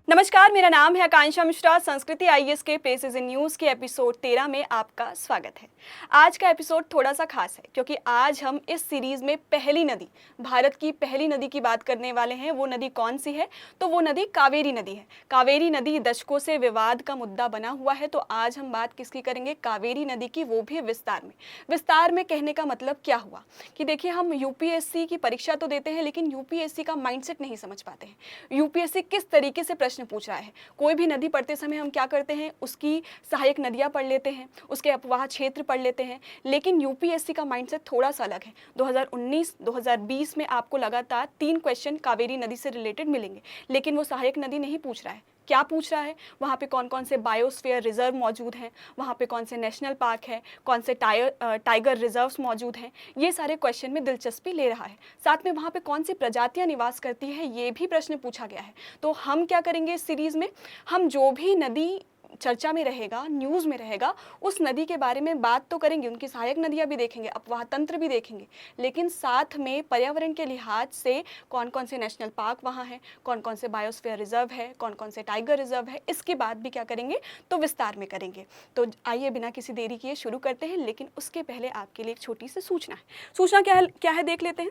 नमस्कार, मेरा नाम है आकांक्षा मिश्रा। संस्कृति आईएएस के प्लेसेस इन न्यूज़ के एपिसोड 13 में आपका स्वागत है। आज का एपिसोड थोड़ा सा खास है क्योंकि आज हम इस सीरीज में पहली नदी, भारत की पहली नदी की बात करने वाले हैं। वो नदी कौन सी है? तो वो नदी कावेरी नदी है। कावेरी नदी दशकों से विवाद का मुद्दा बना हुआ है। तो आज हम बात किसकी करेंगे? कावेरी नदी की, वो भी विस्तार में। विस्तार में कहने का मतलब क्या हुआ कि देखिए, हम यूपीएससी की परीक्षा तो देते हैं लेकिन यूपीएससी का माइंडसेट नहीं समझ पाते हैं। यूपीएससी किस तरीके से प्रश्न पूछ रहा है। कोई भी नदी पढ़ते समय हम क्या करते हैं? उसकी सहायक नदियां पढ़ लेते हैं, उसके अपवाह क्षेत्र पढ़ लेते हैं। लेकिन यूपीएससी का माइंडसेट थोड़ा सा अलग है। 2019 2020 में आपको लगातार 3 क्वेश्चन कावेरी नदी से रिलेटेड मिलेंगे, लेकिन वो सहायक नदी नहीं पूछ रहा है। क्या पूछ रहा है? वहाँ पे कौन कौन से बायोस्फीयर रिजर्व मौजूद हैं, वहाँ पे कौन से नेशनल पार्क है, कौन से टाइगर रिजर्व्स मौजूद हैं। ये सारे क्वेश्चन में दिलचस्पी ले रहा है। साथ में वहाँ पे कौन सी प्रजातियाँ निवास करती हैं, ये भी प्रश्न पूछा गया है। तो हम क्या करेंगे इस सीरीज़ में? हम जो भी नदी चर्चा में रहेगा, न्यूज़ में रहेगा, उस नदी के बारे में बात तो करेंगे, उनकी सहायक नदियाँ भी देखेंगे, अपवाह तंत्र भी देखेंगे, लेकिन साथ में पर्यावरण के लिहाज से कौन कौन से नेशनल पार्क वहाँ हैं, कौन कौन से बायोस्फीयर रिजर्व है, कौन कौन से टाइगर रिजर्व है, इसकी बात भी क्या करेंगे? तो विस्तार में करेंगे। तो आइए बिना किसी देरी किए शुरू करते हैं, लेकिन उसके पहले आपके लिए एक छोटी सी सूचना है। सूचना क्या है देख लेते हैं।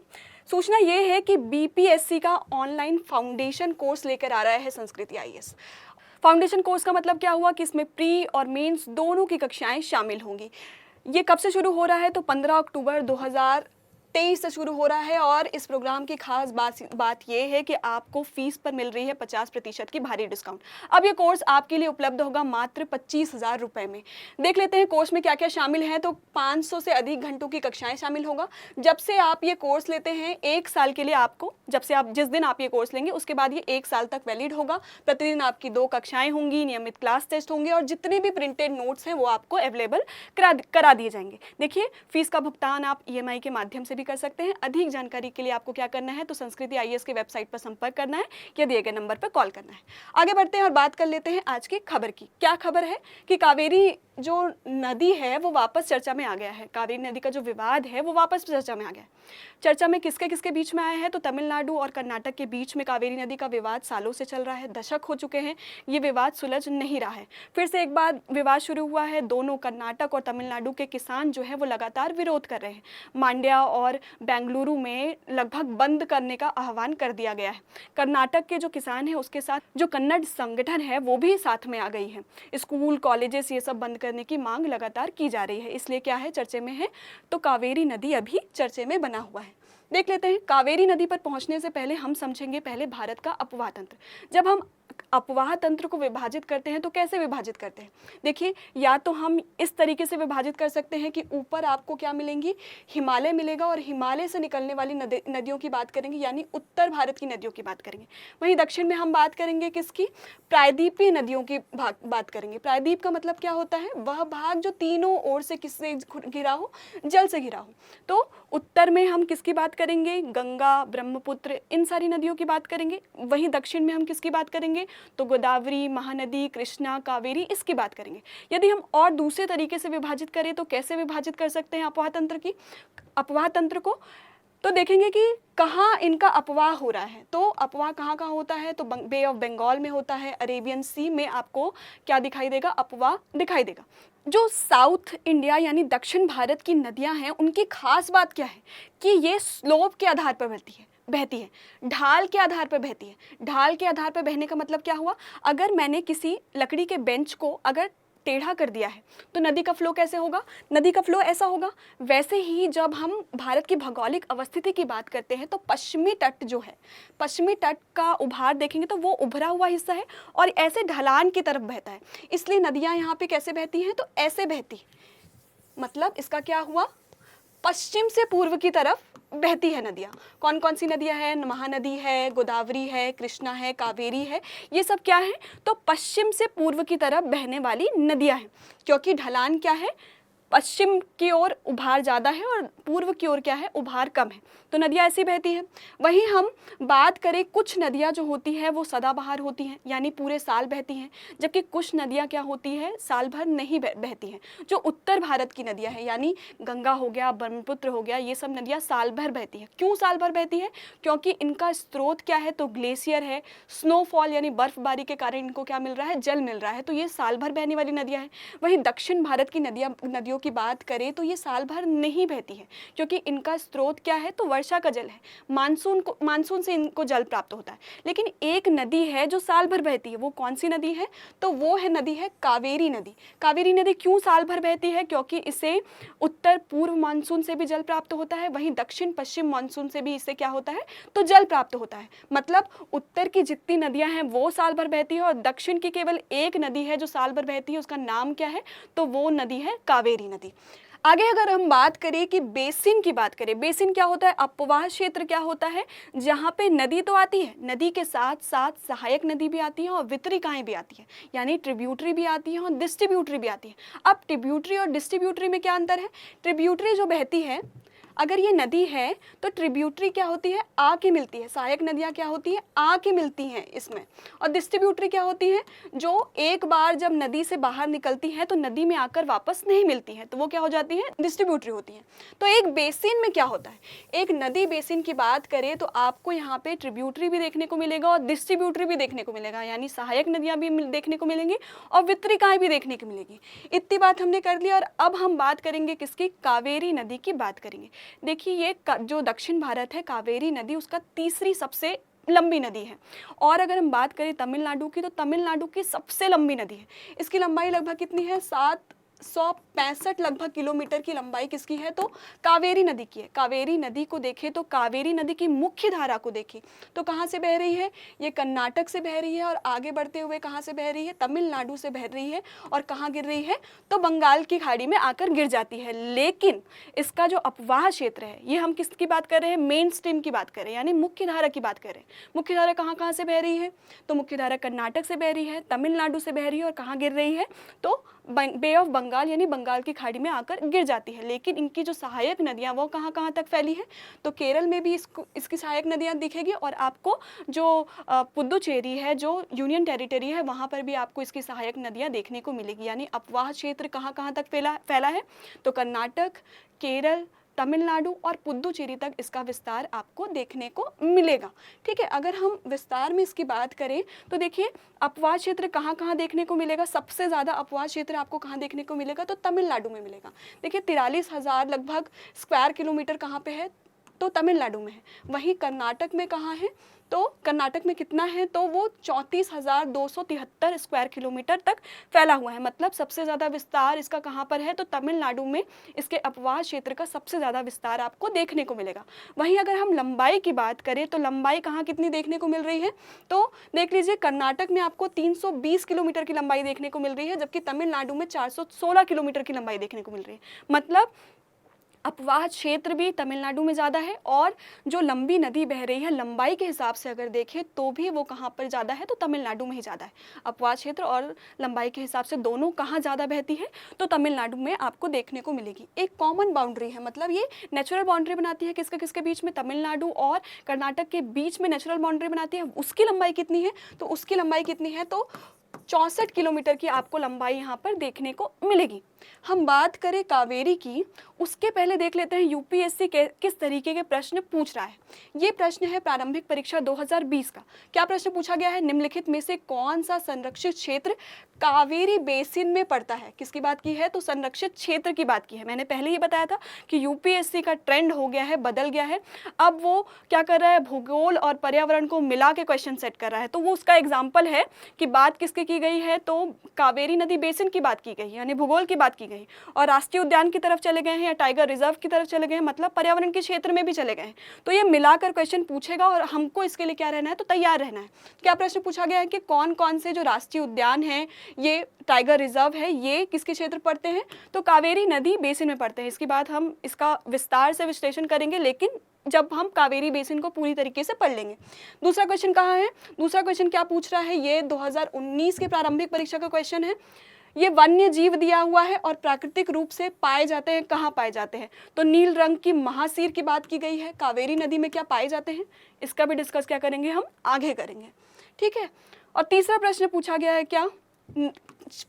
सूचना ये है कि बीपीएससी का ऑनलाइन फाउंडेशन कोर्स लेकर आ रहा है संस्कृति आईएएस। फाउंडेशन कोर्स का मतलब क्या हुआ कि इसमें प्री और मेंस दोनों की कक्षाएं शामिल होंगी। ये कब से शुरू हो रहा है? तो 15 अक्टूबर 2023 से शुरू हो रहा है। और इस प्रोग्राम की खास बात यह है कि आपको फीस पर मिल रही है 50% की भारी डिस्काउंट। अब ये कोर्स आपके लिए उपलब्ध होगा मात्र 25,000 रुपये में। देख लेते हैं कोर्स में क्या क्या शामिल है। तो 500 से अधिक घंटों की कक्षाएं शामिल होगा। जब से आप ये कोर्स लेते हैं 1 साल के लिए आपको, जिस दिन आप ये कोर्स लेंगे उसके बाद ये 1 साल तक वैलिड होगा। प्रतिदिन आपकी 2 कक्षाएं होंगी, नियमित क्लास टेस्ट होंगे और जितने भी प्रिंटेड नोट्स हैं वो आपको अवेलेबल करा दिए जाएंगे। देखिए, फीस का भुगतान आप ईएमआई के माध्यम से भी कर सकते हैं। अधिक जानकारी के लिए आपको क्या करना है? तो संस्कृति आईएएस के वेबसाइट पर संपर्क करना है या दिए गए नंबर पर कॉल करना है। आगे बढ़ते हैं और बात कर लेते हैं आज की खबर की। क्या खबर है कि कावेरी जो नदी है वो वापस चर्चा में आ गया है। कावेरी नदी का जो विवाद है वो वापस चर्चा में आ गया है। चर्चा में किसके किसके बीच में आया है? तो तमिलनाडु और कर्नाटक के बीच में कावेरी नदी का विवाद सालों से चल रहा है। दशक हो चुके हैं, ये विवाद सुलझ नहीं रहा है। फिर से एक बार विवाद शुरू हुआ है। दोनों कर्नाटक और तमिलनाडु के किसान जो है वो लगातार विरोध कर रहे हैं। मांड्या और बेंगलुरु में लगभग बंद करने का आह्वान कर दिया गया है। कर्नाटक के जो किसान हैं उसके साथ जो कन्नड़ संगठन है वो भी साथ में आ गई है। स्कूल कॉलेजेस ये सब बंद करने की मांग लगातार की जा रही है। इसलिए क्या है, चर्चे में है। तो कावेरी नदी अभी चर्चे में बना हुआ है। देख लेते हैं। कावेरी नदी पर पहुंचने से पहले हम समझेंगे पहले भारत का अपवाह तंत्र। जब हम अपवाह तंत्र को विभाजित करते हैं तो कैसे विभाजित करते हैं? देखिए, या तो हम इस तरीके से विभाजित कर सकते हैं कि ऊपर आपको क्या मिलेंगी? हिमालय मिलेगा और हिमालय से निकलने वाली नदियों की बात करेंगे, यानी उत्तर भारत की नदियों की बात करेंगे। वहीं दक्षिण में हम बात करेंगे किसकी? प्रायद्वीपीय नदियों की बात करेंगे। प्रायद्वीप का मतलब क्या होता है? वह भाग जो तीनों ओर से किससे घिरा हो? जल से घिरा हो। तो उत्तर में हम किसकी बात करेंगे? गंगा, ब्रह्मपुत्र, इन सारी नदियों की बात करेंगे। वहीं दक्षिण में हम किसकी बात करेंगे? तो गोदावरी, महानदी, कृष्णा, कावेरी, इसकी बात करेंगे। यदि हम और दूसरे तरीके से विभाजित करें तो कैसे विभाजित कर सकते हैं अपवाह तंत्र को? तो देखेंगे कि कहाँ इनका अपवाह हो रहा है। तो अपवाह कहाँ कहाँ होता है? तो बे ऑफ बंगाल में होता है, अरेबियन सी में आपको क्या दिखाई देगा? अपवाह दिखाई देगा। जो साउथ इंडिया यानी दक्षिण भारत की नदियां हैं उनकी खास बात क्या है कि ये स्लोप के आधार पर बहती है, ढाल के आधार पर बहती है। ढाल के आधार पर बहने का मतलब क्या हुआ? अगर मैंने किसी लकड़ी के बेंच को अगर टेढ़ा कर दिया है तो नदी का फ्लो कैसे होगा? नदी का फ्लो ऐसा होगा। वैसे ही जब हम भारत की भौगोलिक अवस्थिति की बात करते हैं तो पश्चिमी तट जो है, पश्चिमी तट का उभार देखेंगे तो वो उभरा हुआ हिस्सा है और ऐसे ढलान की तरफ बहता है। इसलिए नदियाँ यहाँ पे कैसे बहती हैं? तो ऐसे बहती। मतलब इसका क्या हुआ? पश्चिम से पूर्व की तरफ बहती है नदियाँ। कौन कौन सी नदियाँ हैं? महानदी है, गोदावरी है, कृष्णा है, कावेरी है। ये सब क्या है? तो पश्चिम से पूर्व की तरफ बहने वाली नदियाँ हैं। क्योंकि ढलान क्या है? पश्चिम की ओर उभार ज़्यादा है और पूर्व की ओर क्या है, उभार कम है, तो नदियाँ ऐसी बहती हैं। वहीं हम बात करें, कुछ नदियाँ जो होती हैं वो सदाबहार होती हैं, यानी पूरे साल बहती हैं, जबकि कुछ नदियाँ क्या होती है, साल भर नहीं बहती हैं। जो उत्तर भारत की नदियाँ हैं, यानी गंगा हो गया, ब्रह्मपुत्र हो गया, ये सब नदियाँ साल भर बहती हैं। क्यों साल भर बहती है? क्योंकि इनका स्रोत क्या है, तो ग्लेशियर है, स्नोफॉल यानी बर्फबारी के कारण इनको क्या मिल रहा है, जल मिल रहा है, तो ये साल भर बहने वाली नदियाँ हैं। वहीं दक्षिण भारत की नदियों की बात करें तो ये साल भर नहीं बहती है, क्योंकि इनका स्रोत क्या है, तो वर्षा का जल है, मानसून से इनको जल प्राप्त होता है। लेकिन एक नदी है जो साल भर बहती है, वो कौन सी नदी है, तो वो है नदी है कावेरी नदी। कावेरी नदी क्यों साल भर बहती है? क्योंकि इसे उत्तर पूर्व मानसून से भी जल प्राप्त होता है, वहीं दक्षिण पश्चिम मानसून से भी इससे क्या होता है, तो जल प्राप्त होता है। मतलब उत्तर की जितनी नदियां हैं वो साल भर बहती है और दक्षिण की केवल एक नदी है जो साल भर बहती है, उसका नाम क्या है, तो वो नदी है कावेरी नदी। आगे अगर हम बात करें कि बेसिन की बात करें, बेसिन क्या होता है, अपवाह क्षेत्र क्या होता है, जहाँ पे नदी तो आती है, नदी के साथ साथ सहायक नदी भी आती है और वितरिकाएं भी आती है, यानी ट्रिब्यूटरी भी आती है और डिस्ट्रीब्यूटरी भी आती है। अब ट्रिब्यूटरी और डिस्ट्रीब्यूटरी में क्या अंतर है? ट्रिब्यूटरी जो बहती है, अगर ये नदी है तो ट्रिब्यूटरी क्या होती है, आके मिलती है, सहायक नदियाँ क्या होती है, आके मिलती हैं इसमें। और डिस्ट्रीब्यूटरी क्या होती है, जो एक बार जब नदी से बाहर निकलती हैं तो नदी में आकर वापस नहीं मिलती हैं, तो वो क्या हो जाती है, डिस्ट्रीब्यूटरी होती हैं। तो एक बेसिन में क्या होता है, एक नदी बेसिन की बात करें तो आपको यहाँ पे ट्रिब्यूटरी भी देखने को मिलेगा और डिस्ट्रीब्यूटरी भी देखने को मिलेगा, यानी सहायक नदियाँ भी देखने को मिलेंगी और वितरिकाएँ भी देखने को मिलेगी। इतनी बात हमने कर ली और अब हम बात करेंगे किसकी, कावेरी नदी की बात करेंगे। देखिए ये जो दक्षिण भारत है, कावेरी नदी उसका तीसरी सबसे लंबी नदी है। और अगर हम बात करें तमिलनाडु की, तो तमिलनाडु की सबसे लंबी नदी है। इसकी लंबाई लगभग कितनी है, 765 लगभग किलोमीटर की लंबाई किसकी है, तो कावेरी नदी की है। कावेरी नदी को देखें तो कावेरी नदी की मुख्य धारा को देखें तो कहाँ से बह रही है, ये कर्नाटक से बह रही है और आगे बढ़ते हुए कहाँ से बह रही है, तमिलनाडु से बह रही है और कहाँ गिर रही है, तो बंगाल की खाड़ी में आकर गिर जाती है। लेकिन इसका जो अपवाह क्षेत्र है, ये हम किसकी बात कर रहे हैं, मेन स्ट्रीम की बात कर रहे हैं, यानी मुख्य धारा की बात कर रहे हैं। मुख्य धारा कहाँ कहाँ से बह रही है, तो मुख्य धारा कर्नाटक से बह रही है, तमिलनाडु से बह रही है और कहाँ गिर रही है, तो बे ऑफ बंगाल यानी बंगाल की खाड़ी में आकर गिर जाती है। लेकिन इनकी जो सहायक नदियाँ वो कहाँ कहाँ तक फैली है, तो केरल में भी इसकी सहायक नदियाँ दिखेगी और आपको जो पुदुचेरी है, जो यूनियन टेरिटरी है, वहाँ पर भी आपको इसकी सहायक नदियाँ देखने को मिलेगी। यानी अपवाह क्षेत्र कहाँ कहाँ तक फैला है, तो कर्नाटक, केरल, तमिलनाडु और पुदुचेरी तक इसका विस्तार आपको देखने को मिलेगा। ठीक है, अगर हम विस्तार में इसकी बात करें तो देखिए अपवाह क्षेत्र कहाँ कहाँ देखने को मिलेगा, सबसे ज़्यादा अपवाह क्षेत्र आपको कहाँ देखने को मिलेगा, तो तमिलनाडु में मिलेगा। देखिए 43,000 लगभग स्क्वायर किलोमीटर कहाँ पे है, तो तमिलनाडु में है। वहीं कर्नाटक में कहाँ है, तो कर्नाटक में कितना है, तो वो 34,273 स्क्वायर किलोमीटर तक फैला हुआ है। मतलब सबसे ज़्यादा विस्तार इसका कहाँ पर है, तो तमिलनाडु में इसके अपवाह क्षेत्र का सबसे ज़्यादा विस्तार आपको देखने को मिलेगा। वहीं अगर हम लंबाई की बात करें तो लंबाई कहाँ कितनी देखने को मिल रही है, तो देख लीजिए कर्नाटक में आपको 320 किलोमीटर की लंबाई देखने को मिल रही है, जबकि तमिलनाडु में 416 किलोमीटर की लंबाई देखने को मिल रही है। मतलब अपवाह क्षेत्र भी तमिलनाडु में ज़्यादा है और जो लंबी नदी बह रही है लंबाई के हिसाब से अगर देखें तो भी वो कहाँ पर ज़्यादा है, तो तमिलनाडु में ही ज़्यादा है। अपवाह क्षेत्र और लंबाई के हिसाब से दोनों कहाँ ज़्यादा बहती है, तो तमिलनाडु में आपको देखने को मिलेगी। एक कॉमन बाउंड्री है, मतलब ये नेचुरल बाउंड्री बनाती है किसके किसके बीच में, तमिलनाडु और कर्नाटक के बीच में नेचुरल बाउंड्री बनाती है। उसकी लंबाई कितनी है, तो उसकी लंबाई कितनी है, तो 64 किलोमीटर की आपको लंबाई यहाँ पर देखने को मिलेगी। हम बात करें कावेरी की, उसके पहले देख लेते हैं यूपीएससी किस तरीके के प्रश्न पूछ रहा है। ये प्रश्न है प्रारंभिक परीक्षा 2020 का। क्या प्रश्न पूछा गया है, निम्नलिखित में से कौन सा संरक्षित क्षेत्र कावेरी बेसिन में पड़ता है। किसकी बात की है, तो संरक्षित क्षेत्र की बात की है। मैंने पहले ही बताया था कि यूपीएससी का ट्रेंड हो गया है, बदल गया है। अब वो क्या कर रहा है, भूगोल और पर्यावरण को मिला के क्वेश्चन सेट कर रहा है। तो वो उसका एग्जाम्पल है कि बात किसकी की गई है, तो कावेरी नदी बेसिन की बात की गई, यानी भूगोल की बात की गई, और राष्ट्रीय उद्यान की तरफ चले गए हैं या टाइगर रिजर्व की तरफ चले गए हैं, मतलब पर्यावरण के क्षेत्र में भी चले गए हैं। तो ये मिलाकर क्वेश्चन पूछेगा और हमको इसके लिए क्या रहना है, तो तैयार रहना है। क्या प्रश्न पूछा गया है कि कौन कौन से जो राष्ट्रीय उद्यान हैं, ये टाइगर रिजर्व है, ये किसके क्षेत्र पड़ते हैं, तो कावेरी नदी बेसिन में पड़ते हैं। इसके बाद हम इसका विस्तार से विश्लेषण करेंगे, लेकिन जब हम कावेरी बेसिन को पूरी तरीके से पढ़ लेंगे। दूसरा क्वेश्चन कहाँ है, दूसरा क्वेश्चन क्या पूछ रहा है, ये 2019 के प्रारंभिक परीक्षा का क्वेश्चन है। ये वन्य जीव दिया हुआ है और प्राकृतिक रूप से पाए जाते हैं, कहाँ पाए जाते हैं? तो नील रंग की महासीर की बात की गई है। कावेरी नदी में क्या पाए जाते हैं, इसका भी डिस्कस क्या करेंगे, हम आगे करेंगे, ठीक है। और तीसरा प्रश्न पूछा गया है क्या,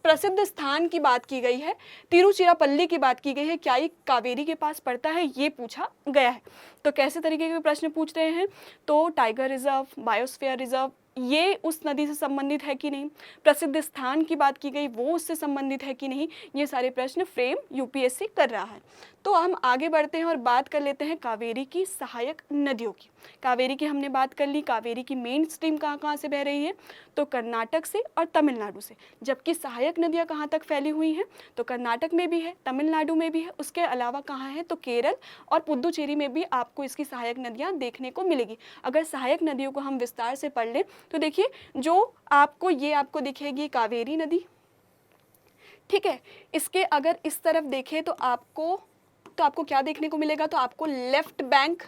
प्रसिद्ध स्थान की बात की गई है, तिरुचिरापल्ली की बात की गई है, क्या ये कावेरी के पास पड़ता है, ये पूछा गया है। तो कैसे तरीके के प्रश्न पूछ रहे हैं, तो टाइगर रिजर्व, बायोस्फीयर रिजर्व, ये उस नदी से संबंधित है कि नहीं, प्रसिद्ध स्थान की बात की गई वो उससे संबंधित है कि नहीं, ये सारे प्रश्न फ्रेम यूपीएससी कर रहा है। तो हम आगे बढ़ते हैं और बात कर लेते हैं कावेरी की सहायक नदियों की। कावेरी की हमने बात कर ली, कावेरी की मेन स्ट्रीम कहाँ कहाँ से बह रही है, तो कर्नाटक से और तमिलनाडु से, जबकि सहायक नदियाँ कहाँ तक फैली हुई हैं, तो कर्नाटक में भी है, तमिलनाडु में भी है, उसके अलावा कहाँ है, तो केरल और पुदुचेरी में भी आपको इसकी सहायक नदियाँ देखने को मिलेगी। अगर सहायक नदियों को हम विस्तार से पढ़ लें तो देखिए, जो आपको ये आपको दिखेगी कावेरी नदी, ठीक है। इसके अगर इस तरफ देखें तो आपको क्या देखने को मिलेगा, तो आपको लेफ्ट बैंक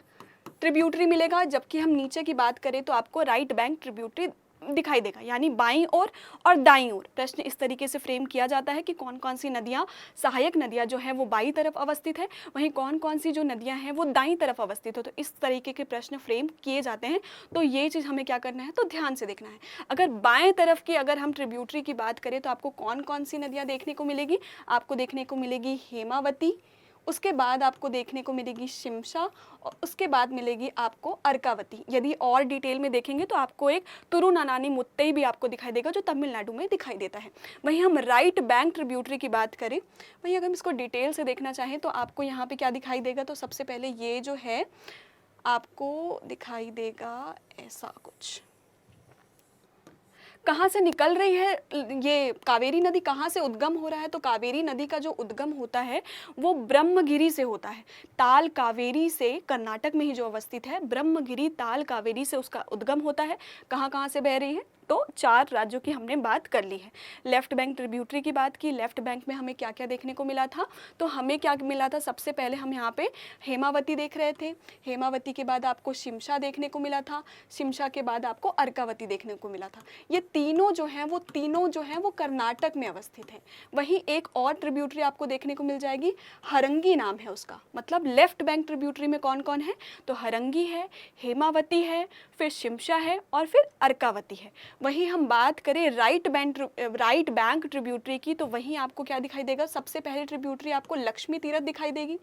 ट्रिब्यूटरी मिलेगा, जबकि हम नीचे की बात करें तो आपको राइट बैंक ट्रिब्यूटरी दिखाई देगा, यानी बाईं ओर और दाईं ओर। प्रश्न इस तरीके से फ्रेम किया जाता है कि कौन कौन सी नदियाँ, सहायक नदियाँ जो हैं वो बाईं तरफ अवस्थित है, वहीं कौन कौन सी जो नदियाँ हैं वो दाईं तरफ अवस्थित हो। तो इस तरीके के प्रश्न फ्रेम किए जाते हैं। तो ये चीज़ हमें क्या करना है, तो ध्यान से देखना है। अगर बाएं तरफ की अगर हम ट्रिब्यूटरी की बात करें तो आपको कौन कौन सी नदियाँ देखने को मिलेगी, आपको देखने को मिलेगी हेमावती, उसके बाद आपको देखने को मिलेगी शिमशा, और उसके बाद मिलेगी आपको अर्कावती। यदि और डिटेल में देखेंगे तो आपको एक तुरुनानानी मुत्तई भी आपको दिखाई देगा, जो तमिलनाडु में दिखाई देता है। वहीं हम राइट बैंक ट्रिब्यूटरी की बात करें, वहीं अगर हम इसको डिटेल से देखना चाहें तो आपको यहाँ पे क्या दिखाई देगा, तो सबसे पहले ये जो है आपको दिखाई देगा ऐसा कुछ, कहाँ से निकल रही है ये कावेरी नदी, कहाँ से उद्गम हो रहा है, तो कावेरी नदी का जो उद्गम होता है वो ब्रह्मगिरी से होता है। ताल कावेरी से, कर्नाटक में ही जो अवस्थित है, ब्रह्मगिरी ताल कावेरी से उसका उद्गम होता है। कहाँ कहाँ से बह रही है, तो 4 राज्यों की हमने बात कर ली है। लेफ्ट बैंक ट्रिब्यूटरी की बात की, लेफ्ट बैंक में हमें क्या क्या देखने को मिला था, तो हमें क्या मिला था, सबसे पहले हम यहाँ पे हेमावती देख रहे थे, हेमावती के बाद आपको शिमशा देखने को मिला था, शिमशा के बाद आपको अर्कावती देखने को मिला था। ये तीनों जो हैं वो कर्नाटक में अवस्थित हैं। वहीं एक और ट्रिब्यूटरी आपको देखने को मिल जाएगी, हरंगी नाम है उसका, मतलब लेफ्ट बैंक ट्रिब्यूटरी में कौन कौन है, तो हरंगी है, हेमावती है, फिर शिमशा है और फिर अर्कावती है। वहीं हम बात करें राइट बैंक ट्रिब्यूटरी की, तो वहीं आपको क्या दिखाई देगा, सबसे पहले ट्रिब्यूटरी आपको लक्ष्मी तीरथ दिखाई देगी,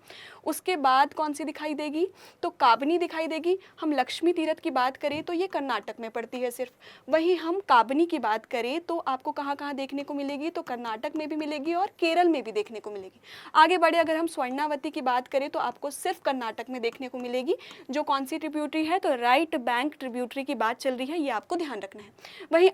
उसके बाद कौन सी दिखाई देगी, तो काबनी दिखाई देगी। हम लक्ष्मी तीरथ की बात करें तो ये कर्नाटक में पड़ती है सिर्फ। वहीं हम काबनी की बात करें तो आपको कहाँ कहाँ देखने को मिलेगी, तो कर्नाटक में भी मिलेगी और केरल में भी देखने को मिलेगी। आगे बढ़े, अगर हम स्वर्णावती की बात करें तो आपको सिर्फ कर्नाटक में देखने को मिलेगी। जो कौन सी ट्रिब्यूटरी है, तो राइट बैंक ट्रिब्यूटरी की बात चल रही है, ये आपको ध्यान रखना है। वहीं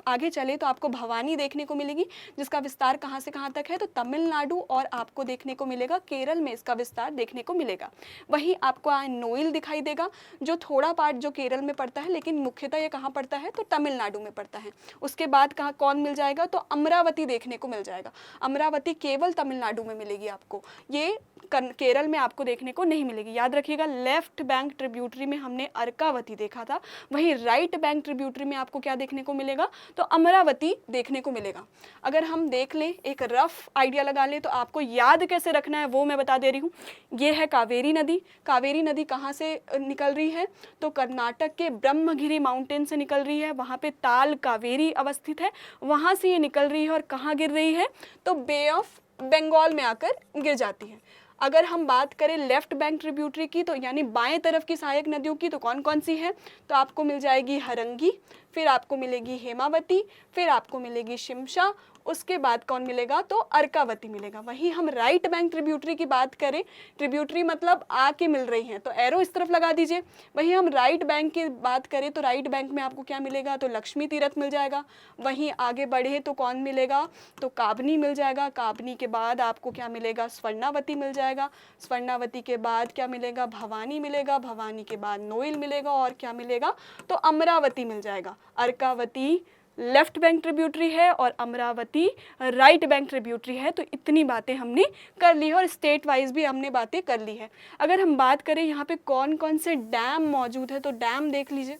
आगे चले तो आपको भवानी देखने को मिलेगी, जिसका विस्तार कहाँ से कहाँ तक है, तो तमिलनाडु और आपको देखने को मिलेगा केरल में इसका विस्तार देखने को मिलेगा। वहीं आपको नोइल दिखाई देगा, जो थोड़ा पार्ट जो केरल में पड़ता है, लेकिन मुख्यतः ये कहाँ पड़ता है, तो तमिलनाडु में पड़ता है। उसके बाद कहाँ कौन मिल जाएगा, तो अमरावती देखने को मिल जाएगा। अमरावती केवल तमिलनाडु में मिलेगी आपको, ये केरल में आपको देखने को नहीं मिलेगी। याद रखिएगा, लेफ्ट बैंक ट्रिब्यूटरी में हमने अर्कावती देखा था, वहीं राइट बैंक ट्रिब्यूटरी में आपको क्या देखने को मिलेगा, तो अमरावती देखने को मिलेगा। अगर हम देख लें, एक रफ आइडिया लगा लें, तो आपको याद कैसे रखना है वो मैं बता दे रही हूँ। ये है कावेरी नदी। कावेरी नदी कहाँ से निकल रही है, तो कर्नाटक के ब्रह्मगिरी माउंटेन से निकल रही है, वहाँ पे ताल कावेरी अवस्थित है, वहाँ से ये निकल रही है और कहाँ गिर रही है, तो बे ऑफ बंगाल में आकर गिर जाती है। अगर हम बात करें लेफ्ट बैंक ट्रिब्यूटरी की, तो यानी बाएं तरफ की सहायक नदियों की, तो कौन कौन सी है, तो आपको मिल जाएगी हरंगी, फिर आपको मिलेगी हेमावती, फिर आपको मिलेगी शिमशा, उसके बाद कौन मिलेगा, तो अर्कावती मिलेगा। वहीं हम राइट बैंक ट्रिब्यूटरी की बात करें, ट्रिब्यूटरी मतलब आके मिल रही हैं, तो एरो इस तरफ लगा दीजिए। वहीं हम राइट बैंक की बात करें तो राइट बैंक में आपको क्या मिलेगा, तो लक्ष्मी तीरथ मिल जाएगा। वहीं आगे बढ़े तो कौन मिलेगा, तो काबनी मिल जाएगा। काबनी के बाद आपको क्या मिलेगा, स्वर्णावती मिल जाएगा। स्वर्णावती के बाद क्या मिलेगा, भवानी मिलेगा। भवानी के बाद नोइल मिलेगा और क्या मिलेगा, तो अमरावती मिल जाएगा। अर्कावती लेफ्ट बैंक ट्रिब्यूटरी है और अमरावती राइट बैंक ट्रिब्यूटरी है। तो इतनी बातें हमने कर ली है और स्टेट वाइज भी हमने बातें कर ली है। अगर हम बात करें यहाँ पे कौन कौन से डैम मौजूद है, तो डैम देख लीजिए।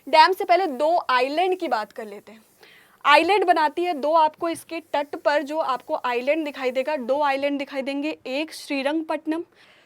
डैम से पहले 2 आइलैंड की बात कर लेते हैं। आइलैंड बनाती है दो, आपको इसके तट पर जो आपको आइलैंड दिखाई देगा, दो आइलैंड दिखाई देंगे, एक श्रीरंगपट्टनम।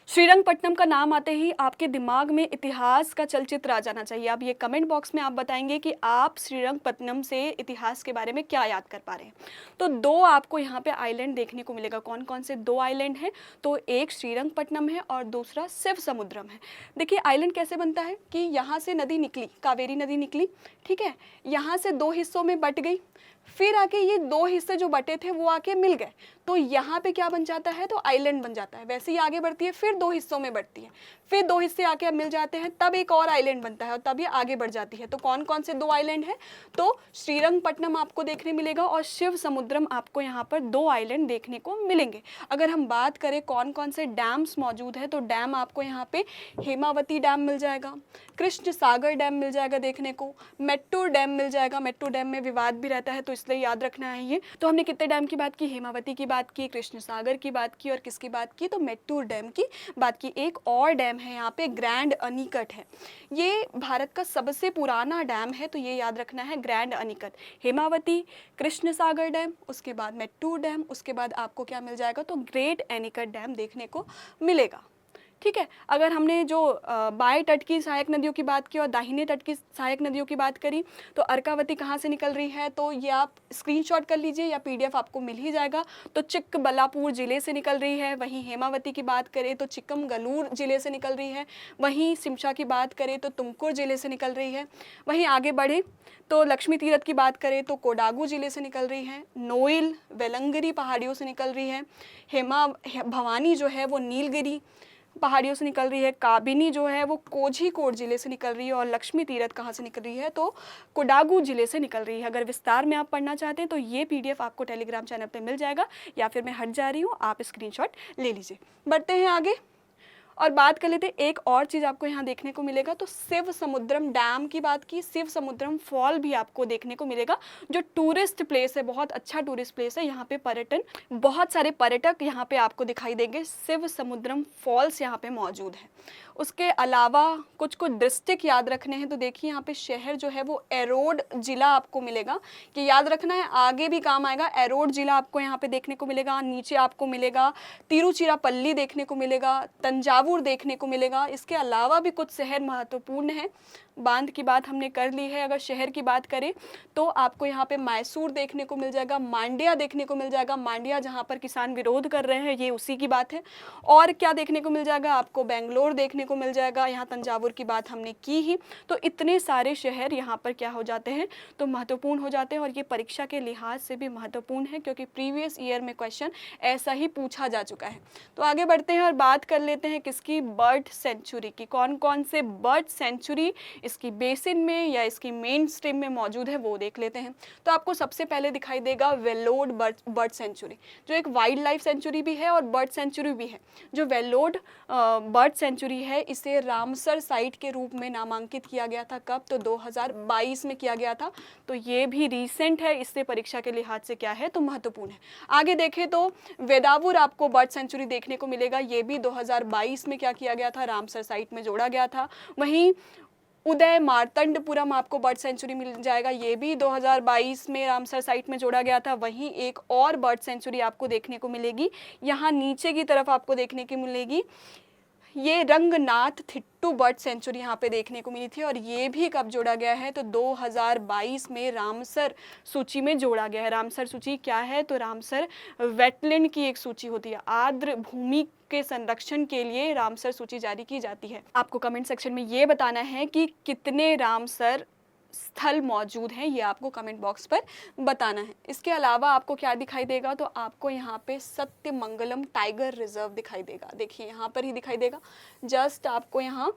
श्रीरंगपट्टनम का नाम आते ही आपके दिमाग में इतिहास का चलचित्र आ जाना चाहिए। आप ये कमेंट बॉक्स में आप बताएंगे कि आप श्रीरंगपट्टनम से इतिहास के बारे में क्या याद कर पा रहे हैं। तो दो आपको यहाँ पे आइलैंड देखने को मिलेगा। कौन कौन से दो आइलैंड हैं? तो एक श्रीरंगपट्टनम है और दूसरा शिव समुद्रम है। देखिए आइलैंड कैसे बनता है कि यहाँ से नदी निकली, कावेरी नदी निकली, ठीक है, यहाँ से दो हिस्सों में बट गई, फिर आके ये दो हिस्से जो बटे थे वो आके मिल गए, तो यहाँ पे क्या बन जाता है? तो आइलैंड बन जाता है। वैसे ही आगे बढ़ती है, फिर दो हिस्सों में बढ़ती है, फिर दो हिस्से आके अब मिल जाते हैं, तब एक और आइलैंड बनता है और तब ये आगे बढ़ जाती है। तो कौन कौन से दो आइलैंड है? तो श्रीरंगपट्टनम आपको देखने मिलेगा और शिव समुद्रम आपको यहाँ पर दो आइलैंड देखने को मिलेंगे। अगर हम बात करें कौन कौन से डैम्स मौजूद है, तो डैम आपको यहाँ पे हेमावती डैम मिल जाएगा, कृष्ण सागर डैम मिल जाएगा देखने को, मेट्टूर डैम मिल जाएगा। मेट्टूर डैम में विवाद भी रहता है तो इसलिए याद रखना है ये। तो हमने कितने डैम की बात की? हेमावती की बात की, कृष्ण सागर की बात की और किसकी बात की? तो मेट्टूर डैम की बात की। एक और डैम है यहाँ पे, ग्रैंड अनीकट है। ये भारत का सबसे पुराना डैम है, तो ये याद रखना है, ग्रैंड अनीकट। हेमावती, कृष्ण सागर डैम, उसके बाद मेट्टूर डैम, उसके बाद आपको क्या मिल जाएगा? तो ग्रेट एनीकट डैम देखने को मिलेगा। ठीक है, अगर हमने जो बाएं तट की सहायक नदियों की बात की और दाहिने तट की सहायक नदियों की बात करी, तो अर्कावती कहाँ से निकल रही है? तो ये आप स्क्रीनशॉट कर लीजिए या पीडीएफ आपको मिल ही जाएगा। तो चिक्कबल्लापुर ज़िले से निकल रही है। वहीं हेमावती की बात करें तो चिक्कमगलूर ज़िले से निकल रही है। वहीं सिमशा की बात करें तो तुमकुर ज़िले से निकल रही है। वहीं आगे बढ़े तो लक्ष्मी तीरथ की बात करें तो कोडागू ज़िले से निकल रही है। नोइल वेलंगरी पहाड़ियों से निकल रही है। भवानी जो है वो नीलगिरी पहाड़ियों से निकल रही है। काबिनी जो है वो कोझीकोड जिले से निकल रही है। और लक्ष्मी तीरथ कहाँ से निकल रही है? तो कोडागू जिले से निकल रही है। अगर विस्तार में आप पढ़ना चाहते हैं तो ये पीडीएफ आपको टेलीग्राम चैनल पे मिल जाएगा, या फिर मैं हट जा रही हूँ, आप स्क्रीनशॉट ले लीजिए। बढ़ते हैं आगे और बात कर लेते हैं, एक और चीज़ आपको यहाँ देखने को मिलेगा। तो शिव समुद्रम डैम की बात की, शिव समुद्रम फॉल भी आपको देखने को मिलेगा, जो टूरिस्ट प्लेस है, बहुत अच्छा टूरिस्ट प्लेस है। यहाँ पे पर्यटन, बहुत सारे पर्यटक यहाँ पे आपको दिखाई देंगे। शिव समुद्रम फॉल्स यहाँ पे मौजूद है। उसके अलावा कुछ कुछ डिस्ट्रिक्ट याद रखने हैं, तो देखिए यहाँ पे शहर जो है वो एरोड जिला आपको मिलेगा, कि याद रखना है, आगे भी काम आएगा। एरोड जिला आपको यहाँ पे देखने को मिलेगा। नीचे आपको मिलेगा तिरुचिरापल्ली देखने को मिलेगा, तंजावुर देखने को मिलेगा। इसके अलावा भी कुछ शहर महत्वपूर्ण हैं। बांध की बात हमने कर ली है। अगर शहर की बात करें तो आपको यहाँ पे मैसूर देखने को मिल जाएगा, मांड्या देखने को मिल जाएगा। मांड्या जहाँ पर किसान विरोध कर रहे हैं, ये उसी की बात है। और क्या देखने को मिल जाएगा? आपको बेंगलोर देखने को मिल जाएगा। यहाँ तंजावुर की बात हमने की ही। तो इतने सारे शहर यहाँ पर क्या हो जाते हैं? तो महत्वपूर्ण हो जाते हैं। और ये परीक्षा के लिहाज से भी महत्वपूर्ण है, क्योंकि प्रीवियस ईयर में क्वेश्चन ऐसा ही पूछा जा चुका है। तो आगे बढ़ते हैं और बात कर लेते हैं किसकी? बर्ड सेंचुरी की। कौन कौन से बर्ड सेंचुरी इसकी बेसिन में या इसकी मेन स्ट्रीम में मौजूद है वो देख लेते हैं। तो आपको सबसे पहले दिखाई देगा वेल्लोर बर्ड सेंचुरी, जो एक वाइल्ड लाइफ सेंचुरी भी है और बर्ड सेंचुरी भी है। जो वेल्लोर बर्ड सेंचुरी है, इसे रामसर साइट के रूप में नामांकित किया गया था। कब? तो 2022 में किया गया था। तो ये भी रिसेंट है, इससे परीक्षा के लिहाज से क्या है? तो महत्वपूर्ण है। आगे देखें तो वेदावुर आपको बर्ड सेंचुरी देखने को मिलेगा। ये भी 2022 में क्या किया गया था? रामसर साइट में जोड़ा गया था। वहीं उदय मार्तंडपुरम आपको बर्ड सेंचुरी मिल जाएगा। ये भी 2022 में रामसर साइट में जोड़ा गया था। वहीं एक और बर्ड सेंचुरी आपको देखने को मिलेगी, यहाँ नीचे की तरफ आपको देखने की मिलेगी। ये रंगनाथ थिट्टू बर्ड सेंचुरी यहाँ पे देखने को मिली थी। और ये भी कब जोड़ा गया है? तो 2022 में रामसर सूची में जोड़ा गया है। रामसर सूची क्या है? तो रामसर वेटलैंड की एक सूची होती है। आर्द्र भूमि के संरक्षण के लिए रामसर सूची जारी की जाती है। आपको कमेंट सेक्शन में ये बताना है कि कितने रामसर स्थल मौजूद हैं, ये आपको कमेंट बॉक्स पर बताना है। इसके अलावा आपको क्या दिखाई देगा? तो आपको यहाँ पे सत्यमंगलम टाइगर रिजर्व दिखाई देगा। देखिए यहाँ पर ही दिखाई देगा, जस्ट आपको यहाँ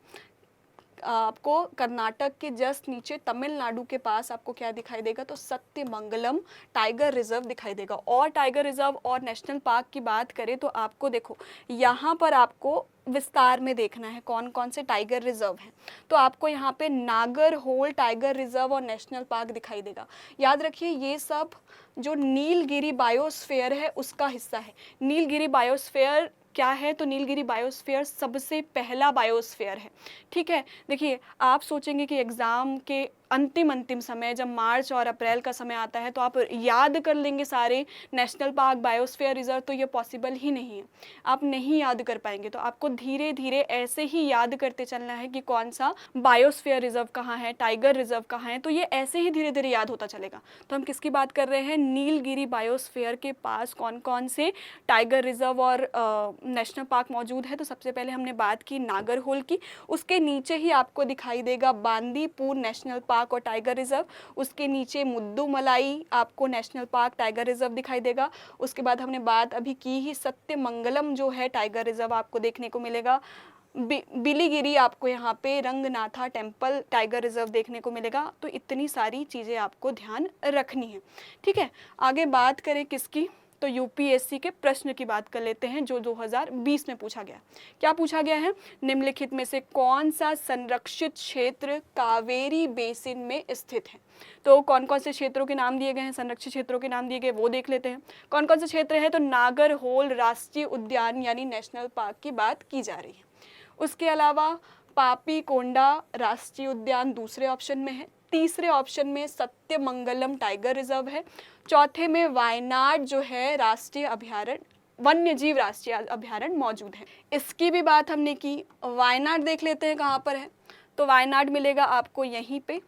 आपको कर्नाटक के जस्ट नीचे तमिलनाडु के पास आपको क्या दिखाई देगा? तो सत्यमंगलम टाइगर रिजर्व दिखाई देगा। और टाइगर रिजर्व और नेशनल पार्क की बात करें तो आपको देखो यहाँ पर आपको विस्तार में देखना है कौन कौन से टाइगर रिजर्व हैं। तो आपको यहाँ पे नागरहोल टाइगर रिजर्व और नेशनल पार्क दिखाई देगा। याद रखिए ये सब जो नीलगिरी बायोस्फीयर है उसका हिस्सा है। नीलगिरी बायोस्फीयर क्या है, तो नीलगिरी बायोस्फीयर सबसे पहला बायोस्फीयर है। ठीक है, देखिए आप सोचेंगे कि एग्ज़ाम के अंतिम समय जब मार्च और अप्रैल का समय आता है तो आप याद कर लेंगे सारे नेशनल पार्क, बायोस्फीयर रिजर्व, तो ये पॉसिबल ही नहीं है, आप नहीं याद कर पाएंगे। तो आपको धीरे धीरे ऐसे ही याद करते चलना है कि कौन सा बायोस्फीयर रिजर्व कहाँ है, टाइगर रिजर्व कहाँ है, तो ये ऐसे ही धीरे धीरे याद होता चलेगा। तो हम किसकी बात कर रहे हैं, नीलगिरी बायोस्फीयर के पास कौन कौन से टाइगर रिजर्व और नेशनल पार्क मौजूद है। तो सबसे पहले हमने बात की नागरहोल की, उसके नीचे ही आपको दिखाई देगा बांदीपुर नेशनल पार्क और टाइगर रिजर्व, उसके नीचे मुद्दुमलाई आपको नेशनल पार्क टाइगर रिजर्व दिखाई देगा। उसके बाद हमने बात अभी की ही सत्यमंगलम जो है टाइगर रिजर्व आपको देखने को मिलेगा। बिलीगिरी आपको यहाँ पे रंगनाथा टेम्पल टाइगर रिजर्व देखने को मिलेगा। तो इतनी सारी चीज़ें आपको ध्यान रखनी है। ठीक है, आगे बात करें किसकी, तो यूपीएससी के प्रश्न की बात कर लेते हैं जो 2020 में पूछा गया। क्या पूछा गया है, निम्नलिखित में से कौन सा संरक्षित क्षेत्र कावेरी बेसिन में स्थित है। तो कौन कौन से क्षेत्रों के नाम दिए गए हैं, संरक्षित क्षेत्रों के नाम दिए गए, वो देख लेते हैं। कौन कौन से क्षेत्र है, तो नागरहोल राष्ट्रीय उद्यान यानी नेशनल पार्क की बात की जा रही है। उसके अलावा पापीकोंडा राष्ट्रीय उद्यान दूसरे ऑप्शन में है। तीसरे ऑप्शन में सत्यमंगलम टाइगर रिजर्व है। चौथे में वायनाड जो है राष्ट्रीय अभयारण्य, वन्यजीव राष्ट्रीय अभयारण्य मौजूद है। इसकी भी बात हमने की। वायनाड देख लेते हैं कहाँ पर है, तो वायनाड मिलेगा आपको यहीं पे,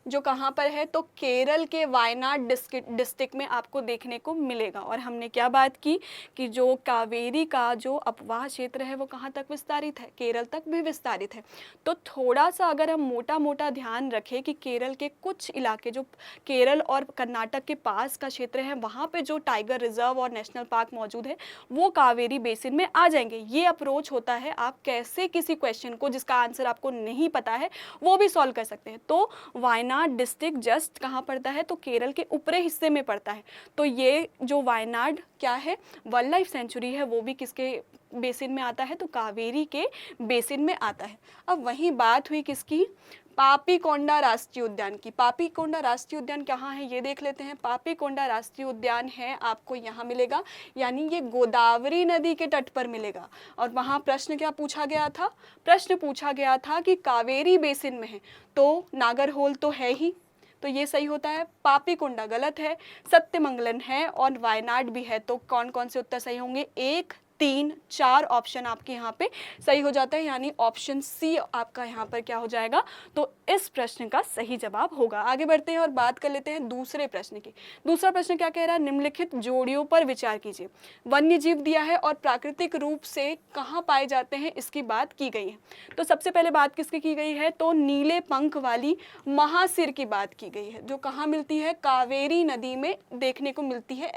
जो कहाँ पर है, तो केरल के वायनाड डिस्ट्रिक्ट में आपको देखने को मिलेगा। और हमने क्या बात की कि जो कावेरी का जो अपवाह क्षेत्र है वो कहाँ तक विस्तारित है, केरल तक भी विस्तारित है। तो थोड़ा सा अगर हम मोटा मोटा ध्यान रखें कि केरल के कुछ इलाके जो केरल और कर्नाटक के पास का क्षेत्र है वहाँ पे जो टाइगर रिजर्व और नेशनल पार्क मौजूद है वो कावेरी बेसिन में आ जाएंगे। ये अप्रोच होता है आप कैसे किसी क्वेश्चन को जिसका आंसर आपको नहीं पता है वो भी सॉल्व कर सकते हैं। तो वायनाड डिस्ट्रिक्ट जस्ट कहाँ पड़ता है, तो केरल के ऊपरी हिस्से में पड़ता है। तो ये जो वायनाड क्या है, वाइल्ड लाइफ सेंचुरी है, वो भी किसके बेसिन में आता है, तो कावेरी के बेसिन में आता है। अब वही बात हुई किसकी, पापीकोंडा राष्ट्रीय उद्यान की। पापीकोंडा राष्ट्रीय उद्यान कहाँ है ये देख लेते हैं। पापीकोंडा राष्ट्रीय उद्यान है आपको यहाँ मिलेगा, यानी ये गोदावरी नदी के तट पर मिलेगा। और वहाँ प्रश्न क्या पूछा गया था, प्रश्न पूछा गया था कि कावेरी बेसिन में है, तो नागरहोल तो है ही, तो ये सही होता है। पापीकोंडा गलत है, सत्यमंगलन है और वायनाड भी है। तो कौन कौन से उत्तर सही होंगे, 1, 3, 4 ऑप्शन आपके यहाँ पे सही हो जाता है, यानी ऑप्शन सी आपका यहाँ पर क्या हो जाएगा, तो इस प्रश्न का सही जवाब होगा। आगे बढ़ते हैं और बात कर लेते हैं दूसरे प्रश्न की। दूसरा प्रश्न क्या कह रहा है, निम्नलिखित जोड़ियों पर विचार कीजिए। वन्य जीव दिया है और प्राकृतिक रूप से कहाँ पाए जाते हैं इसकी बात की गई है। तो सबसे पहले बात किसकी की गई है, तो नीले पंख वाली महासिर की बात की गई है, जो कहाँ मिलती है, कावेरी नदी में देखने को मिलती है।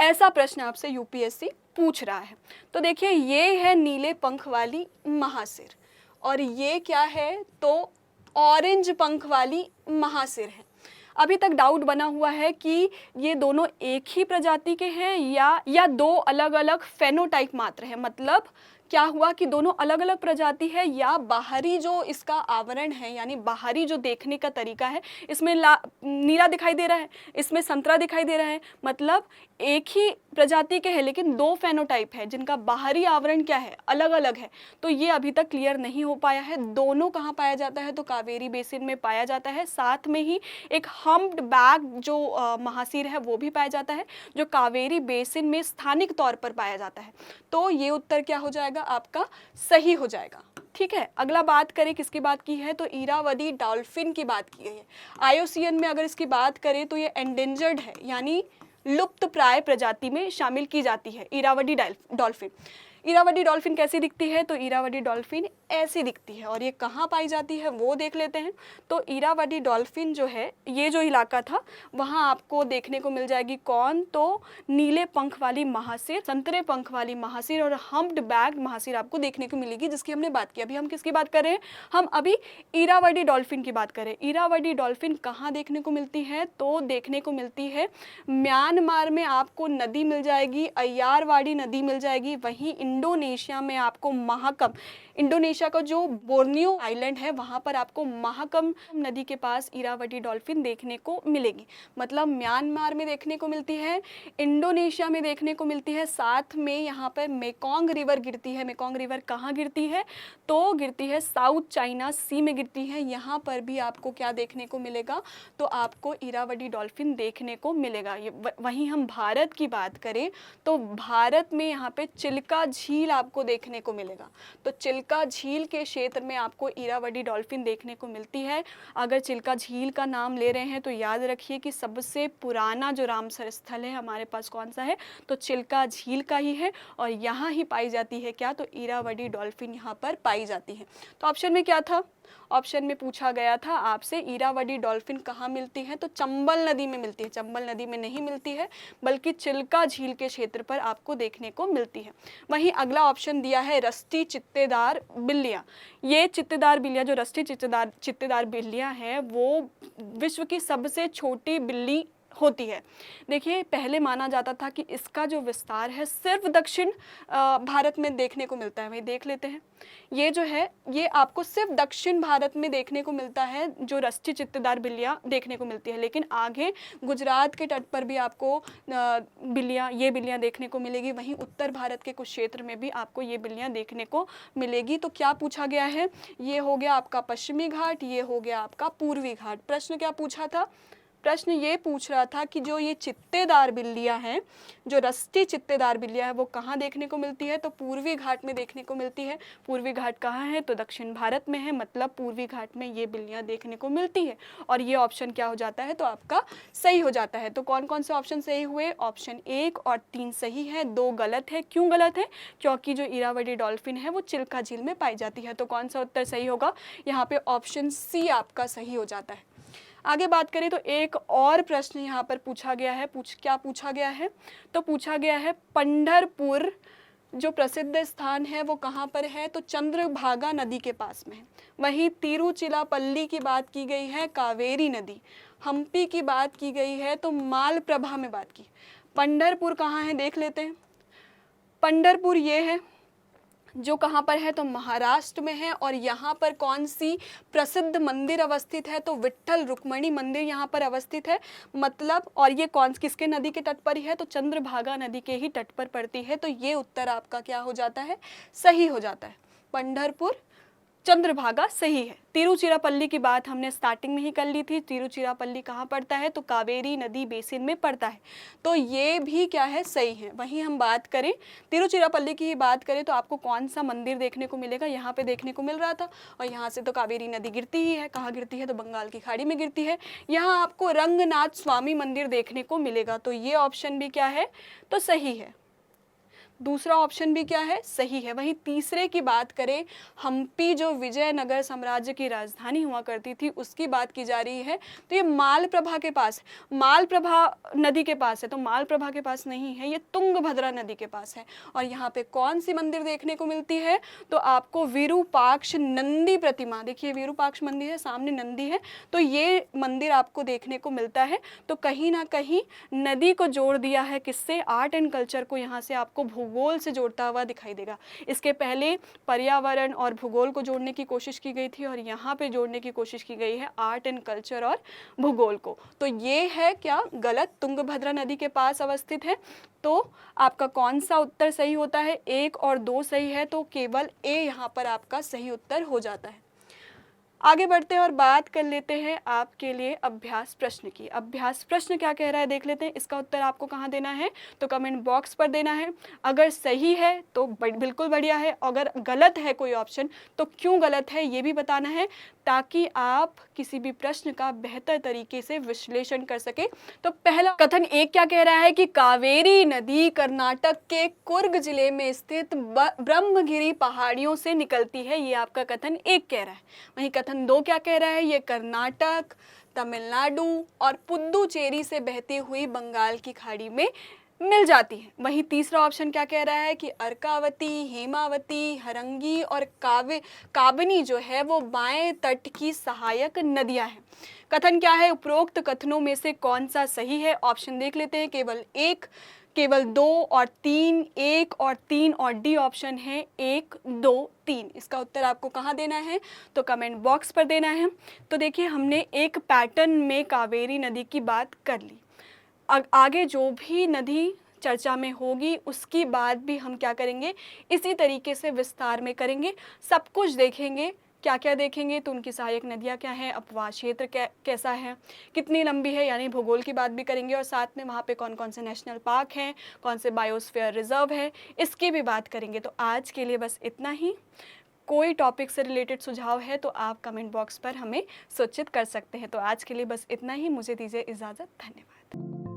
ऐसा प्रश्न आपसे यूपीएससी पूछ रहा है। तो देखिए ये है नीले पंख वाली महासिर और ये क्या है, तो ऑरेंज पंख वाली महासिर है। अभी तक डाउट बना हुआ है कि ये दोनों एक ही प्रजाति के हैं या दो अलग अलग फेनोटाइप मात्र है। मतलब क्या हुआ कि दोनों अलग अलग प्रजाति है, या बाहरी जो इसका आवरण है यानी बाहरी जो देखने का तरीका है, इसमें नीला दिखाई दे रहा है, इसमें संतरा दिखाई दे रहा है, मतलब एक ही प्रजाति के हैं लेकिन दो फेनोटाइप है जिनका बाहरी आवरण क्या है, अलग अलग है। तो ये अभी तक क्लियर नहीं हो पाया है। दोनों कहाँ पाया जाता है, तो कावेरी बेसिन में पाया जाता है। साथ में ही एक हम्प्ड बैक जो महासिर है वो भी पाया जाता है, जो कावेरी बेसिन में स्थानिक तौर पर पाया जाता है। तो ये उत्तर क्या हो जाएगा, आपका सही हो जाएगा। ठीक है, अगला बात करें किसकी बात की है, तो इरावदी डॉल्फिन की बात की गई है। IUCN में अगर इसकी बात करें तो ये एंडेंजर्ड है, यानी लुप्त प्राय प्रजाति में शामिल की जाती है इरावदी डॉल्फिन। इरावदी डॉल्फिन कैसी दिखती है, तो इरावदी डॉल्फिन ऐसी दिखती है। और ये कहाँ पाई जाती है वो देख लेते हैं। तो इरावदी डॉल्फिन जो है, ये जो इलाका था वहाँ आपको देखने को मिल जाएगी कौन, तो नीले पंख वाली महासिर, संतरे पंख वाली महासिर और हम्प्ड बैक महासिर आपको देखने को मिलेगी, जिसकी हमने बात की। अभी हम किसकी बात कर रहे हैं, हम अभी इरावदी डॉल्फिन की बात करें। इरावदी डॉल्फिन कहाँ देखने को मिलती है, तो देखने को मिलती है म्यांमार में आपको नदी मिल जाएगी, अय्यारवाड़ी नदी मिल जाएगी। वहीं इंडोनेशिया में आपको महाकम, इंडोनेशिया इंडोनेशिया का जो बोर्नियो आइलैंड है वहाँ पर आपको महाकम नदी के पास इरावदी डॉल्फिन देखने को मिलेगी। मतलब म्यांमार में देखने को मिलती है, इंडोनेशिया में देखने को मिलती है, साथ में यहाँ पर मेकोंग रिवर गिरती है। मेकोंग रिवर कहाँ गिरती है? तो गिरती है साउथ चाइना सी में गिरती है। यहाँ पर भी आपको क्या देखने को मिलेगा? तो आपको इरावदी डॉल्फिन देखने को मिलेगा। वहीं हम भारत की बात करें तो भारत में यहाँ पे चिल्का झील आपको देखने को मिलेगा। तो चिल्का झील के क्षेत्र में आपको इरावदी डॉल्फिन देखने को मिलती है। अगर चिल्का झील का नाम ले रहे हैं तो याद रखिए कि सबसे पुराना जो रामसर स्थल है हमारे पास कौन सा है? तो चिल्का झील का ही है और यहाँ ही पाई जाती है क्या? तो इरावदी डॉल्फिन यहाँ पर पाई जाती है। तो ऑप्शन में क्या था? ऑप्शन में पूछा गया था आपसे इरावदी डॉल्फिन कहाँ मिलती है? तो चंबल नदी में मिलती है। चंबल नदी में नहीं मिलती है बल्कि चिल्का झील के क्षेत्र पर आपको देखने को मिलती है। वहीं अगला ऑप्शन दिया है रस्टी चित्तेदार बिल्लियाँ। ये चित्तेदार बिल्लियाँ, जो रस्टी चित्तेदार बिल्लियाँ हैं, वो विश्व की सबसे छोटी बिल्ली होती है। देखिए, पहले माना जाता था कि इसका जो विस्तार है सिर्फ दक्षिण भारत में देखने को मिलता है। वही देख लेते हैं, ये जो है ये आपको सिर्फ दक्षिण भारत में देखने को मिलता है, जो रस्टी चित्तेदार बिल्लियाँ देखने को मिलती है। लेकिन आगे गुजरात के तट पर भी आपको ये बिल्लियाँ देखने को मिलेगी। वहीं उत्तर भारत के कुछ क्षेत्र में भी आपको ये बिल्लियाँ देखने को मिलेगी। तो क्या पूछा गया है? ये हो गया आपका पश्चिमी घाट, ये हो गया आपका पूर्वी घाट। प्रश्न क्या पूछा था? प्रश्न ये पूछ रहा था कि जो ये चित्तेदार बिल्लियाँ हैं, जो रस्टी चित्तेदार बिल्लियाँ हैं, वो कहाँ देखने को मिलती है? तो पूर्वी घाट में देखने को मिलती है। पूर्वी घाट कहाँ है? तो दक्षिण भारत में है। मतलब पूर्वी घाट में ये बिल्लियाँ देखने को मिलती है। और ये ऑप्शन क्या हो जाता है? तो आपका सही हो जाता है। तो कौन कौन से ऑप्शन सही हुए? ऑप्शन 1 और 3 सही है, 2 गलत है। क्यों गलत है? क्योंकि जो इरावदी डॉल्फिन है वो चिल्का झील में पाई जाती है। तो कौन सा उत्तर सही होगा? यहाँ पे ऑप्शन सी आपका सही हो जाता है। आगे बात करें तो एक और प्रश्न यहाँ पर पूछा गया है। क्या पूछा गया है? तो पूछा गया है पंढरपुर जो प्रसिद्ध स्थान है वो कहाँ पर है? तो चंद्रभागा नदी के पास में है। वहीं तिरुचिरापल्ली की बात की गई है, कावेरी नदी। हम्पी की बात की गई है तो मालप्रभा में बात की। पंढरपुर कहाँ है देख लेते हैं। पंढरपुर ये है जो कहाँ पर है? तो महाराष्ट्र में है। और यहाँ पर कौन सी प्रसिद्ध मंदिर अवस्थित है? तो विट्ठल रुक्मिणी मंदिर यहाँ पर अवस्थित है। मतलब, और ये किसके नदी के तट पर ही है? तो चंद्रभागा नदी के ही तट पर पड़ती है। तो ये उत्तर आपका क्या हो जाता है? सही हो जाता है। पंढरपुर चंद्रभागा सही है। तिरुचिरापल्ली की बात हमने स्टार्टिंग में ही कर ली थी। तिरुचिरापल्ली कहाँ पड़ता है? तो कावेरी नदी बेसिन में पड़ता है। तो ये भी क्या है? सही है। वहीं हम बात करें तिरुचिरापल्ली की ही बात करें तो आपको कौन सा मंदिर देखने को मिलेगा? यहाँ पे देखने को मिल रहा था। और यहाँ से तो कावेरी नदी गिरती ही है। कहाँ गिरती है? तो बंगाल की खाड़ी में गिरती है। यहाँ आपको रंगनाथ स्वामी मंदिर देखने को मिलेगा। तो ये ऑप्शन भी क्या है? तो सही है। दूसरा ऑप्शन भी क्या है? सही है। वहीं तीसरे की बात करें, हम्पी जो विजयनगर साम्राज्य की राजधानी हुआ करती थी उसकी बात की जा रही है। तो ये मालप्रभा के पास, मालप्रभा नदी के पास है। तो मालप्रभा के पास नहीं है, ये तुंगभद्रा नदी के पास है। और यहाँ पे कौन सी मंदिर देखने को मिलती है? तो आपको विरूपाक्ष नंदी प्रतिमा, देखिए विरूपाक्ष मंदिर है, सामने नंदी है, तो ये मंदिर आपको देखने को मिलता है। तो कहीं ना कहीं नदी को जोड़ दिया है किससे? आर्ट एंड कल्चर को यहाँ से आपको भूगोल से जोड़ता हुआ दिखाई देगा। इसके पहले पर्यावरण और भूगोल को जोड़ने की कोशिश की गई थी और यहाँ पे जोड़ने की कोशिश की गई है आर्ट एंड कल्चर और भूगोल को। तो ये है क्या? गलत। तुंगभद्रा नदी के पास अवस्थित है। तो आपका कौन सा उत्तर सही होता है? 1 और 2 सही है, तो केवल ए यहाँ पर आपका सही उत्तर हो जाता है। आगे बढ़ते हैं और बात कर लेते हैं आपके लिए अभ्यास प्रश्न की। अभ्यास प्रश्न क्या कह रहा है देख लेते हैं। इसका उत्तर आपको कहाँ देना है? तो कमेंट बॉक्स पर देना है। अगर सही है तो बिल्कुल बढ़िया है, अगर गलत है कोई ऑप्शन तो क्यों गलत है ये भी बताना है, ताकि आप किसी भी प्रश्न का बेहतर तरीके से विश्लेषण कर सके। तो पहला कथन एक क्या कह रहा है कि कावेरी नदी कर्नाटक के कुर्ग जिले में स्थित ब्रह्मगिरी पहाड़ियों से निकलती है। ये आपका कथन एक कह रहा है। वहीं कथन 2 क्या कह रहा है? ये कर्नाटक, तमिलनाडु और पुद्दुचेरी से बहती हुई बंगाल की खाड़ी में मिल जाती है। वहीं तीसरा ऑप्शन क्या कह रहा है कि अर्कावती, हेमावती, हरंगी और काबनी जो है वो बाएं तट की सहायक नदियां हैं। कथन क्या है? उपरोक्त कथनों में से कौन सा सही है? ऑप्शन देख लेते हैं। केवल एक केवल 2 और 3, 1 और 3 और डी ऑप्शन है 1, 2, 3। इसका उत्तर आपको कहाँ देना है? तो कमेंट बॉक्स पर देना है। तो देखिए, हमने एक पैटर्न में कावेरी नदी की बात कर ली। आगे जो भी नदी चर्चा में होगी उसकी बात भी हम क्या करेंगे, इसी तरीके से विस्तार में करेंगे। सब कुछ देखेंगे, क्या क्या देखेंगे, तो उनकी सहायक नदियाँ क्या हैं, अपवाह क्षेत्र कैसा है, कितनी लंबी है, यानी भूगोल की बात भी करेंगे, और साथ में वहाँ पे कौन कौन से नेशनल पार्क हैं, कौन से बायोस्फीयर रिजर्व है, इसकी भी बात करेंगे। तो आज के लिए बस इतना ही। कोई टॉपिक से रिलेटेड सुझाव है तो आप कमेंट बॉक्स पर हमें सूचित कर सकते हैं। तो आज के लिए बस इतना ही, मुझे दीजिए इजाज़त। धन्यवाद।